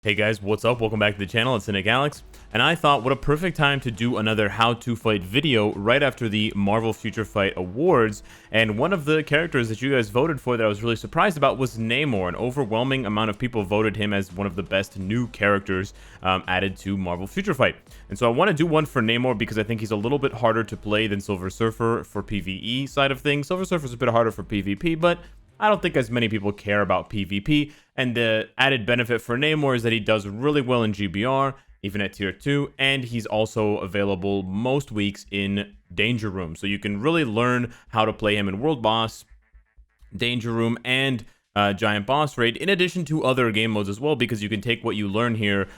Hey guys, what's up? Welcome back to the channel. It's Cynicalex, and I thought what a perfect time to do another how to fight video right after the Marvel Future Fight Awards. And one of the characters that you guys voted for that I was really surprised about was Namor. An overwhelming amount of people voted him as one of the best new characters added to Marvel Future Fight. And so I want to do one for Namor because I think he's a little bit harder to play than Silver Surfer for PvE side of things. Silver Surfer's a bit harder for PvP, but I don't think as many people care about PvP, and the added benefit for Namor is that he does really well in GBR, even at tier 2, and he's also available most weeks in Danger Room. So you can really learn how to play him in World Boss, Danger Room, and Giant Boss Raid, in addition to other game modes as well, because you can take what you learn here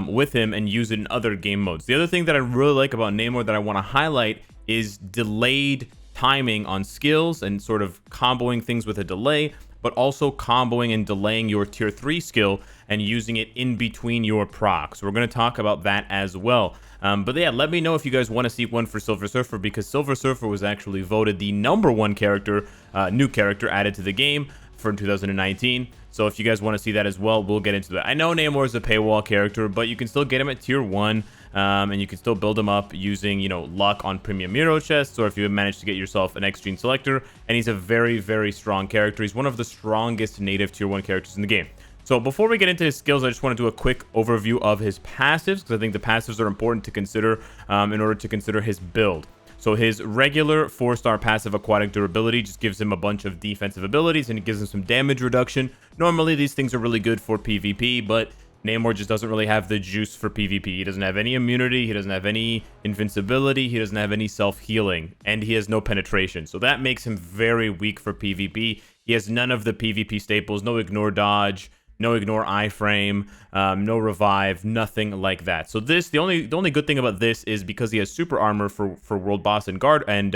with him and use it in other game modes. The other thing that I really like about Namor that I want to highlight is delayed timing on skills and sort of comboing things with a delay, but also comboing and delaying your tier 3 skill and using it in between your procs. So we're going to talk about that as well. But yeah, let me know if you guys want to see one for Silver Surfer, because Silver Surfer was actually voted the #1 character, new character added to the game for 2019. So if you guys want to see that as well, we'll get into that. I know Namor is a paywall character, but you can still get him at tier 1. And you can still build them up using, luck on premium hero chests, or if you manage to get yourself an X-Gene selector. And he's a very, very strong character. He's one of the strongest native tier 1 characters in the game. So before we get into his skills, I just want to do a quick overview of his passives, because I think the passives are important to consider in order to consider his build. So his regular 4-star passive aquatic durability just gives him a bunch of defensive abilities, and it gives him some damage reduction. Normally these things are really good for PvP, but Namor just doesn't really have the juice for PvP. He doesn't have any immunity, he doesn't have any invincibility, he doesn't have any self-healing, and he has no penetration. So that makes him very weak for PvP. He has none of the PvP staples, no ignore dodge, no ignore iframe, no revive, nothing like that. So this, the only good thing about this is because he has super armor for World Boss and Guard and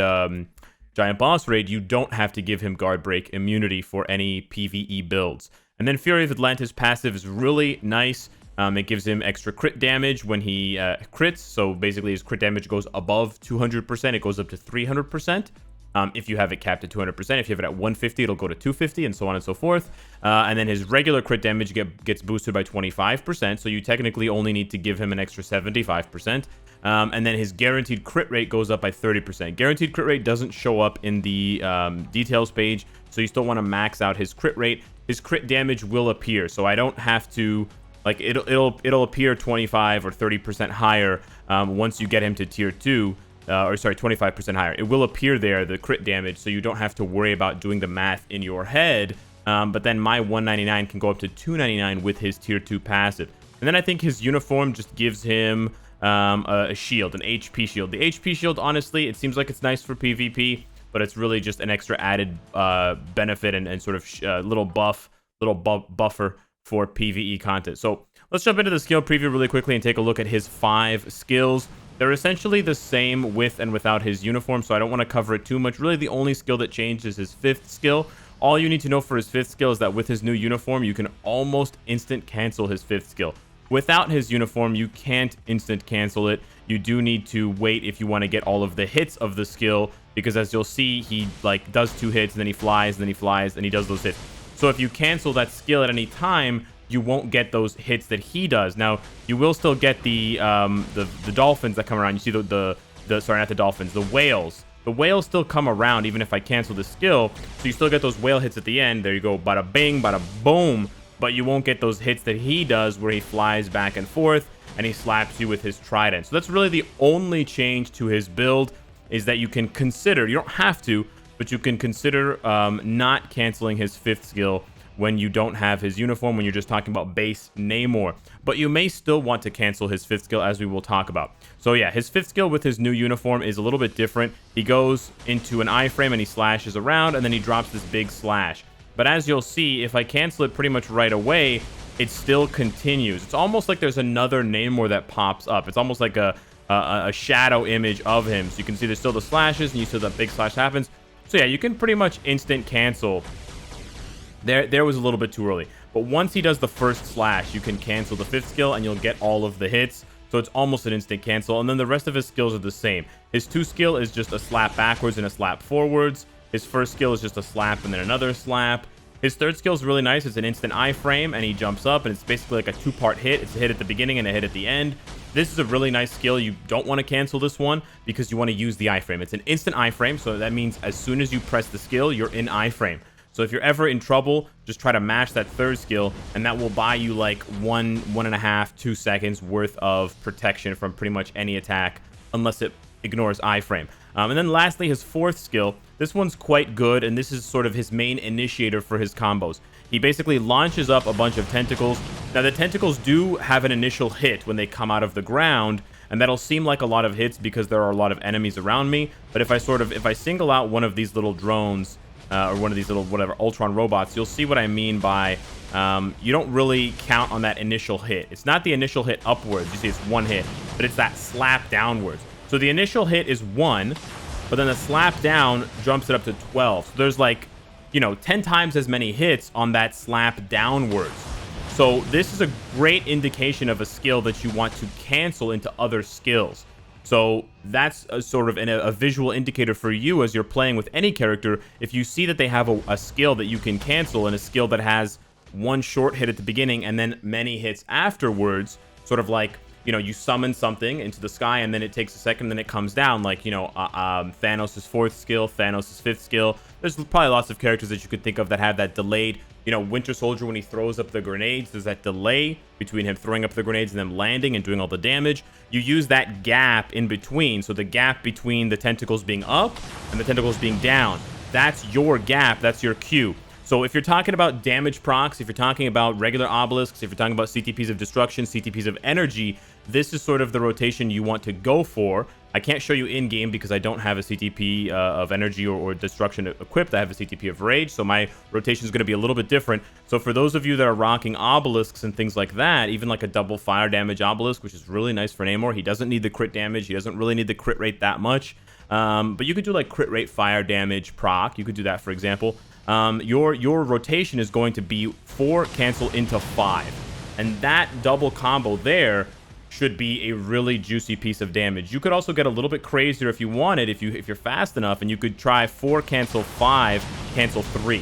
Giant Boss Raid, you don't have to give him guard break immunity for any PvE builds. And then Fury of Atlantis passive is really nice. It gives him extra crit damage when he crits. So basically his crit damage goes above 200%. It goes up to 300%. If you have it capped at 200%. If you have it at 150, it'll go to 250 and so on and so forth. And then his regular crit damage gets boosted by 25%. So you technically only need to give him an extra 75%. And then his guaranteed crit rate goes up by 30%. Guaranteed crit rate doesn't show up in the details page, so you still want to max out his crit rate. His crit damage will appear, so I don't have to, like, it'll appear 25 or 30% higher once you get him to tier 2, or sorry, 25% higher. It will appear there, the crit damage, so you don't have to worry about doing the math in your head. But then my 199 can go up to 299 with his tier 2 passive. And then I think his uniform just gives him a shield, an HP shield. The HP shield, honestly, it seems like it's nice for PvP, but it's really just an extra added benefit and sort of little buffer for PvE content. So let's jump into the skill preview really quickly and take a look at his 5 skills. They're essentially the same with and without his uniform, so I don't want to cover it too much. Really, the only skill that changed is his 5th skill. All you need to know for his 5th skill is that with his new uniform, you can almost instant cancel his 5th skill. Without his uniform, you can't instant cancel it. You do need to wait if you want to get all of the hits of the skill, because as you'll see, he does 2 hits, and then he flies, and then he flies, and he does those hits. So if you cancel that skill at any time, you won't get those hits that he does. Now, you will still get the dolphins that come around. You see sorry, not the dolphins, the whales. The whales still come around even if I cancel the skill, so you still get those whale hits at the end. There you go, bada bing, bada boom. But you won't get those hits that he does where he flies back and forth and he slaps you with his trident. So that's really the only change to his build, is that you can consider, you don't have to, but you can consider not canceling his 5th skill when you don't have his uniform, when you're just talking about base Namor. But you may still want to cancel his 5th skill, as we will talk about. So yeah, his 5th skill with his new uniform is a little bit different. He goes into an iframe and he slashes around, and then he drops this big slash. But as you'll see, if I cancel it pretty much right away, it still continues. It's almost like there's another Namor that pops up. It's almost like a shadow image of him. So you can see there's still the slashes, and you see that big slash happens. So yeah, you can pretty much instant cancel. There was a little bit too early. But once he does the first slash, you can cancel the 5th skill, and you'll get all of the hits. So it's almost an instant cancel. And then the rest of his skills are the same. His 2 skill is just a slap backwards and a slap forwards. His first skill is just a slap and then another slap. His third skill is really nice. It's an instant iframe, and he jumps up, and it's basically like a two-part hit. It's a hit at the beginning and a hit at the end. This is a really nice skill. You don't want to cancel this one because you want to use the iframe. It's an instant iframe, so that means as soon as you press the skill, you're in iframe. So if you're ever in trouble, just try to mash that third skill, and that will buy you like 1.5, 2 seconds worth of protection from pretty much any attack, unless it ignores iframe. And then lastly, his fourth skill. This one's quite good, and this is sort of his main initiator for his combos. He basically launches up a bunch of tentacles. Now, the tentacles do have an initial hit when they come out of the ground, and that'll seem like a lot of hits because there are a lot of enemies around me. But if I single out one of these little drones, or one of these little, whatever, Ultron robots, you'll see what I mean by you don't really count on that initial hit. It's not the initial hit upwards. You see it's one hit, but it's that slap downwards. So the initial hit is 1, but then the slap down jumps it up to 12. So there's like, 10 times as many hits on that slap downwards. So this is a great indication of a skill that you want to cancel into other skills. So that's a sort of a visual indicator for you as you're playing with any character. If you see that they have a skill that you can cancel and a skill that has one short hit at the beginning and then many hits afterwards, sort of like, you summon something into the sky and then it takes a second and then it comes down, like, Thanos' fourth skill, Thanos' fifth skill. There's probably lots of characters that you could think of that have that delayed. Winter Soldier, when he throws up the grenades, there's that delay between him throwing up the grenades and them landing and doing all the damage. You use that gap in between, so the gap between the tentacles being up and the tentacles being down, that's your gap, that's your cue. So if you're talking about damage procs, if you're talking about regular obelisks, if you're talking about CTPs of destruction, CTPs of energy, this is sort of the rotation you want to go for. I can't show you in-game because I don't have a CTP of energy or destruction equipped. I have a CTP of rage, so my rotation is going to be a little bit different. So for those of you that are rocking obelisks and things like that, even like a double fire damage obelisk, which is really nice for Namor, he doesn't need the crit damage. He doesn't really need the crit rate that much. But you could do like crit rate fire damage proc. You could do that, for example. Your rotation is going to be 4 cancel into 5. And that double combo there should be a really juicy piece of damage. You could also get a little bit crazier if you wanted, if you're fast enough, and you could try 4 cancel 5 cancel 3.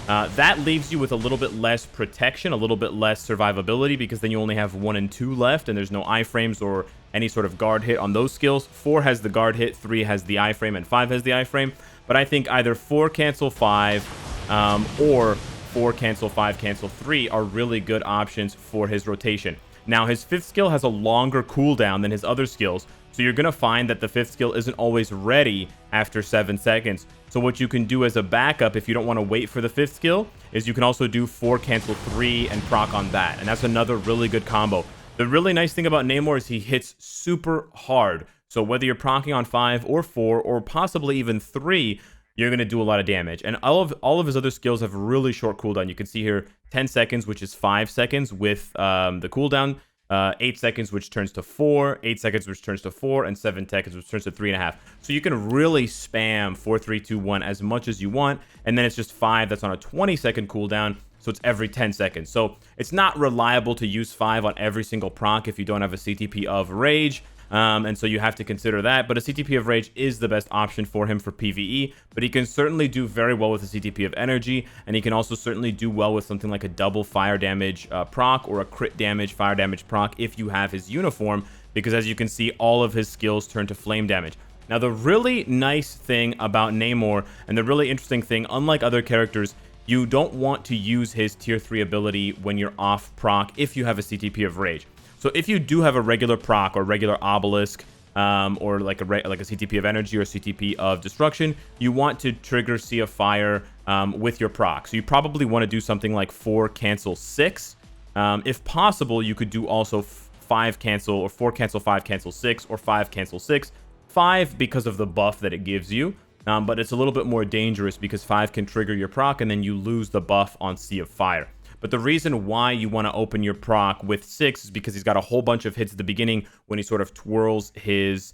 That leaves you with a little bit less protection, a little bit less survivability, because then you only have 1 and 2 left, and there's no iframes or any sort of guard hit on those skills. 4 has the guard hit, 3 has the iframe, and 5 has the iframe. But I think either 4 cancel 5 or 4 cancel 5 cancel 3 are really good options for his rotation. Now, his 5th skill has a longer cooldown than his other skills, so you're going to find that the 5th skill isn't always ready after 7 seconds. So what you can do as a backup, if you don't want to wait for the 5th skill, is you can also do 4 cancel 3 and proc on that, and that's another really good combo. The really nice thing about Namor is he hits super hard, so whether you're proccing on 5 or 4 or possibly even 3, you're going to do a lot of damage. And all of his other skills have really short cooldown. You can see here 10 seconds, which is 5 seconds with the cooldown, 8 seconds, which turns to 4, 8 seconds, which turns to 4, and 7 seconds, which turns to 3.5. So you can really spam 4, 3, 2, 1 as much as you want. And then it's just 5 that's on a 20-second cooldown. So it's every 10 seconds. So it's not reliable to use 5 on every single proc if you don't have a CTP of rage. And so you have to consider that. But a CTP of rage is the best option for him for PvE. But he can certainly do very well with a CTP of energy. And he can also certainly do well with something like a double fire damage proc or a crit damage fire damage proc if you have his uniform. Because as you can see, all of his skills turn to flame damage. Now, the really nice thing about Namor, and the really interesting thing, unlike other characters, you don't want to use his tier 3 ability when you're off proc if you have a CTP of rage. So if you do have a regular proc or regular obelisk, or like a CTP of energy or CTP of destruction, you want to trigger Sea of Fire with your proc. So you probably want to do something like 4 cancel 6. If possible, you could do also 5 cancel or 4 cancel 5 cancel 6 or 5 cancel 6. 5 because of the buff that it gives you. But it's a little bit more dangerous because 5 can trigger your proc and then you lose the buff on Sea of Fire. But the reason why you want to open your proc with 6 is because he's got a whole bunch of hits at the beginning when he sort of twirls his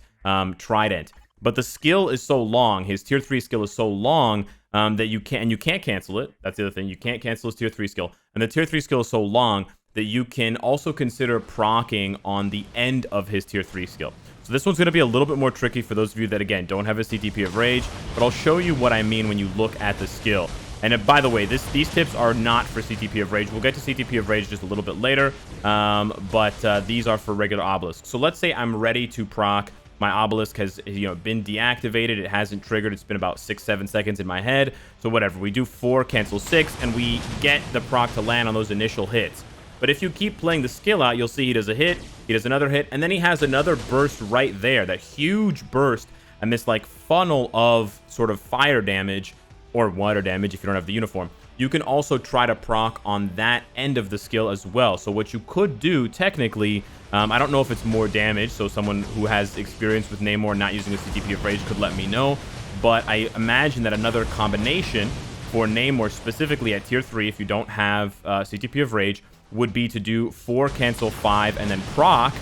trident. But the skill is so long, his tier 3 skill is so long that you can't cancel it. That's the other thing. You can't cancel his tier 3 skill. And the tier 3 skill is so long that you can also consider proccing on the end of his tier 3 skill. So this one's going to be a little bit more tricky for those of you that, again, don't have a CTP of rage. But I'll show you what I mean when you look at the skill. And by the way, these tips are not for CTP of Rage. We'll get to CTP of Rage just a little bit later, but these are for regular obelisk. So let's say I'm ready to proc. My obelisk has, been deactivated. It hasn't triggered. It's been about 6-7 seconds in my head. So whatever. We do 4, cancel 6, and we get the proc to land on those initial hits. But if you keep playing the skill out, you'll see he does a hit, he does another hit, and then he has another burst right there. That huge burst and this like funnel of sort of fire damage or water damage if you don't have the uniform. You can also try to proc on that end of the skill as well. So what you could do technically, I don't know if it's more damage, so someone who has experience with Namor not using a CTP of Rage could let me know, but I imagine that another combination for Namor specifically at tier 3, if you don't have CTP of Rage, would be to do 4, cancel 5, and then proc,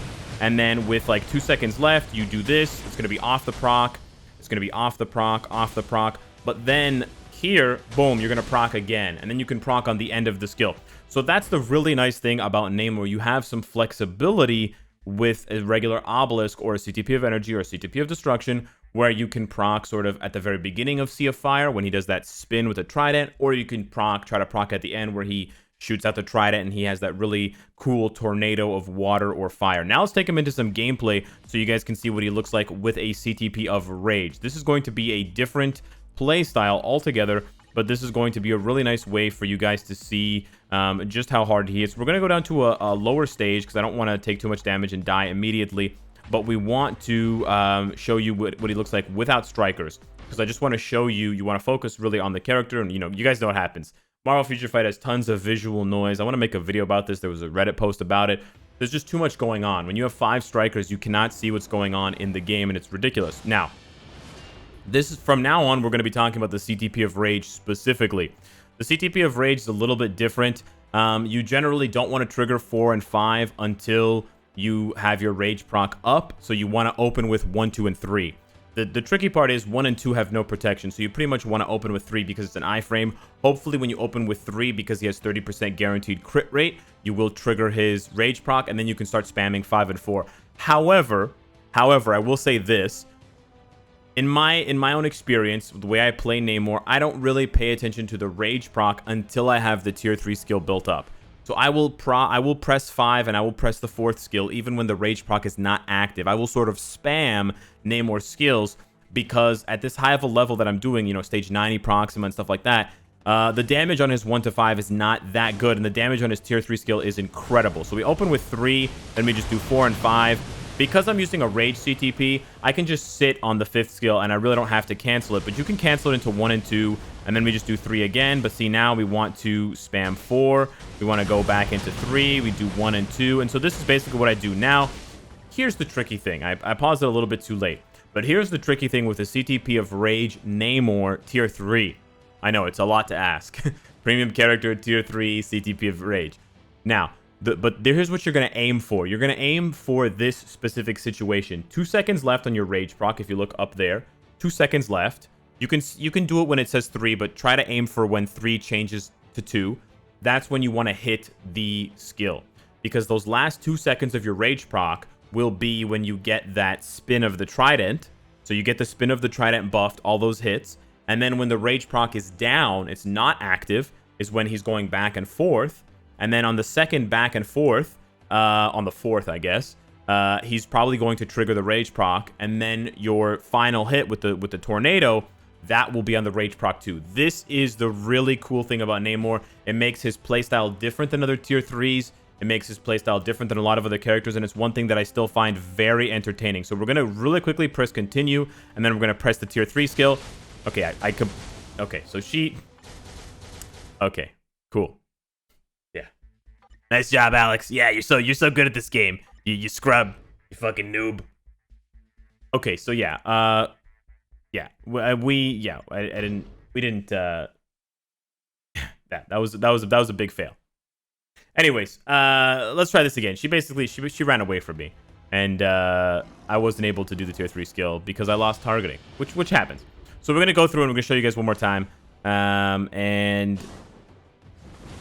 and then with like 2 seconds left, you do this. It's going to be off the proc, it's going to be off the proc, but then here, boom, you're going to proc again, and then you can proc on the end of the skill. So that's the really nice thing about Namor. You have some flexibility with a regular obelisk or a CTP of energy or a CTP of destruction, where you can proc sort of at the very beginning of Sea of Fire when he does that spin with a trident, or you can try to proc at the end where he shoots out the trident and he has that really cool tornado of water or fire. Now let's take him into some gameplay so you guys can see what he looks like with a CTP of Rage. This is going to be a different play style altogether, but this is going to be a really nice way for you guys to see just how hard he hits. We're going to go down to a lower stage because I don't want to take too much damage and die immediately, but we want to show you what he looks like without strikers, because I just want to show you, you want to focus really on the character, and you guys know what happens. Marvel Future Fight has tons of visual noise. I want to make a video about this. There was a Reddit post about it. There's just too much going on. When you have 5 strikers, you cannot see what's going on in the game, and it's ridiculous. Now, this is from now on, we're going to be talking about the CTP of Rage specifically. The CTP of Rage is a little bit different. You generally don't want to trigger 4 and 5 until you have your Rage proc up. So you want to open with 1, 2, and 3. The tricky part is 1 and 2 have no protection. So you pretty much want to open with 3 because it's an iframe. Hopefully when you open with 3, because he has 30% guaranteed crit rate, you will trigger his Rage proc, and then you can start spamming 5 and 4. However, I will say this. In my own experience, the way I play Namor, I don't really pay attention to the Rage proc until I have the tier 3 skill built up. So I will press 5 and I will press the 4th skill even when the Rage proc is not active. I will sort of spam Namor skills because at this high of a level that I'm doing, stage 90 Proxima and stuff like that, the damage on his 1 to 5 is not that good, and the damage on his tier 3 skill is incredible. So we open with 3, then we just do 4 and 5. Because I'm using a Rage CTP, I can just sit on the 5th skill, and I really don't have to cancel it. But you can cancel it into 1 and 2, and then we just do 3 again. But see, now we want to spam 4. We want to go back into 3. We do 1 and 2. And so this is basically what I do now. Here's the tricky thing. I paused it a little bit too late. But here's the tricky thing with the CTP of Rage Namor tier 3. I know, it's a lot to ask. Premium character, tier 3, CTP of Rage. Now, but here's what you're going to aim for. You're going to aim for this specific situation. 2 seconds left on your Rage proc if you look up there. 2 seconds left. You can do it when it says 3, but try to aim for when 3 changes to 2. That's when you want to hit the skill. Because those last 2 seconds of your Rage proc will be when you get that spin of the trident. So you get the spin of the trident buffed, all those hits. And then when the Rage proc is down, it's not active, is when he's going back and forth. And then on the second back and forth, on the 4th, I guess, he's probably going to trigger the Rage proc. And then your final hit with the tornado, that will be on the Rage proc too. This is the really cool thing about Namor. It makes his playstyle different than other tier 3s. It makes his playstyle different than a lot of other characters. And it's one thing that I still find very entertaining. So we're going to really quickly press continue. And then we're going to press the tier 3 skill. Okay, I could... Okay, so she... Okay, cool. Nice job, Alex. Yeah, you're so good at this game. You scrub. You fucking noob. Okay, so yeah. Yeah. We didn't that was a big fail. Anyways, let's try this again. She ran away from me, and I wasn't able to do the tier 3 skill because I lost targeting, which happens. So we're gonna go through and we're gonna show you guys one more time, and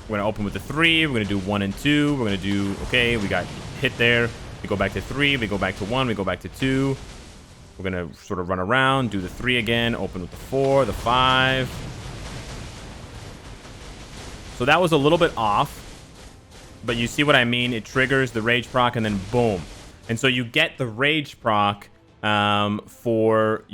we're gonna open with the 3. We're gonna do 1 and 2. We're gonna do, okay, we got hit there. We go back to 3. We go back to 1. We go back to 2. We're gonna sort of run around, do the 3 again, open with the 4, the 5. So that was a little bit off. But you see what I mean? It triggers the rage proc and then boom. And so you get the rage proc for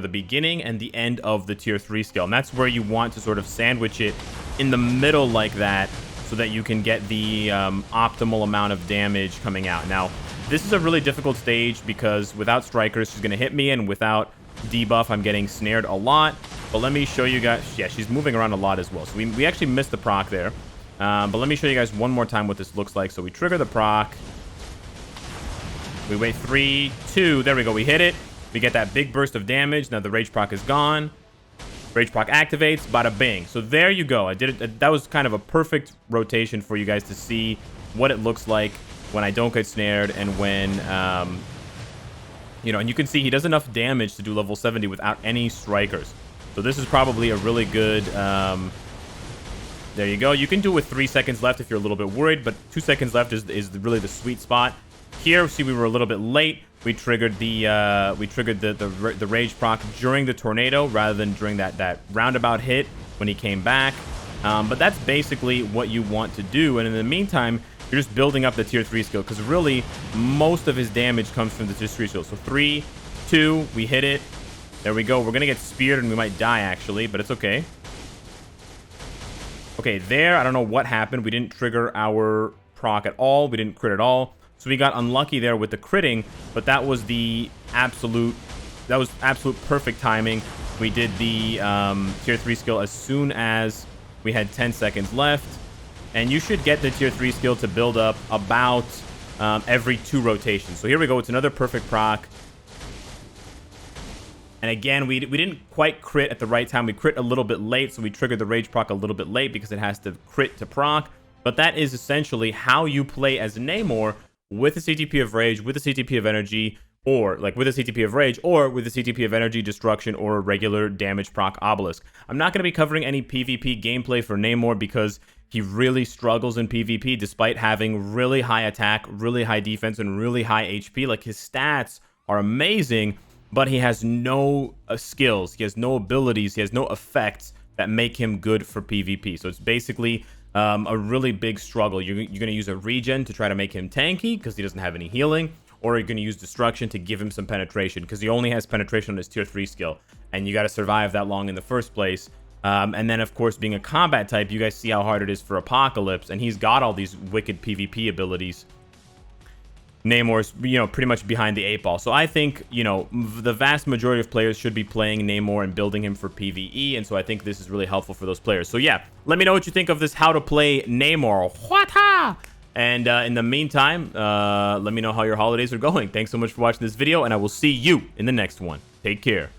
the beginning and the end of the tier 3 skill. And that's where you want to sort of sandwich it in the middle like that so that you can get the optimal amount of damage coming out. Now, this is a really difficult stage because without strikers, she's going to hit me, and without debuff, I'm getting snared a lot. But let me show you guys. Yeah, she's moving around a lot as well. So we actually missed the proc there. But let me show you guys one more time what this looks like. So we trigger the proc. We wait 3, 2. There we go. We hit it. We get that big burst of damage. Now the rage proc is gone. Rage proc activates. Bada bing. So there you go. I did it. That was kind of a perfect rotation for you guys to see what it looks like when I don't get snared and when, you know, and you can see he does enough damage to do level 70 without any strikers. So this is probably a really good, there you go. You can do it with 3 seconds left if you're a little bit worried, but 2 seconds left is really the sweet spot. Here, see, we were a little bit late. We triggered the rage proc during the tornado rather than during that roundabout hit when he came back. But that's basically what you want to do. And in the meantime, you're just building up the tier 3 skill because really most of his damage comes from the tier 3 skill. So 3, 2, we hit it. There we go. We're gonna get speared and we might die actually, but it's okay. Okay, there, I don't know what happened. We didn't trigger our proc at all. We didn't crit at all. So we got unlucky there with the critting, but that was absolute perfect timing. We did the tier 3 skill as soon as we had 10 seconds left. And you should get the tier 3 skill to build up about every 2 rotations. So here we go. It's another perfect proc. And again, we didn't quite crit at the right time. We crit a little bit late, so we triggered the rage proc a little bit late because it has to crit to proc. But that is essentially how you play as Namor with a CTP of rage, with a CTP of energy, or like with a CTP of rage, or with a CTP of energy, destruction, or a regular damage proc obelisk. I'm not going to be covering any PvP gameplay for Namor because he really struggles in PvP despite having really high attack, really high defense, and really high HP. Like, his stats are amazing, but he has no skills, he has no abilities, he has no effects that make him good for PvP. So it's basically a really big struggle. You're going to use a regen to try to make him tanky because he doesn't have any healing, or you're going to use destruction to give him some penetration because he only has penetration on his tier 3 skill, and you got to survive that long in the first place. And then, of course, being a combat type, you guys see how hard it is for Apocalypse, and he's got all these wicked PvP abilities. Namor's, you know, pretty much behind the 8 ball. So I think, you know, the vast majority of players should be playing Namor and building him for PvE, and so I think this is really helpful for those players. So yeah, let me know what you think of this how to play Namor. Whata! And in the meantime, let me know how your holidays are going. Thanks so much for watching this video, and I will see you in the next one. Take care.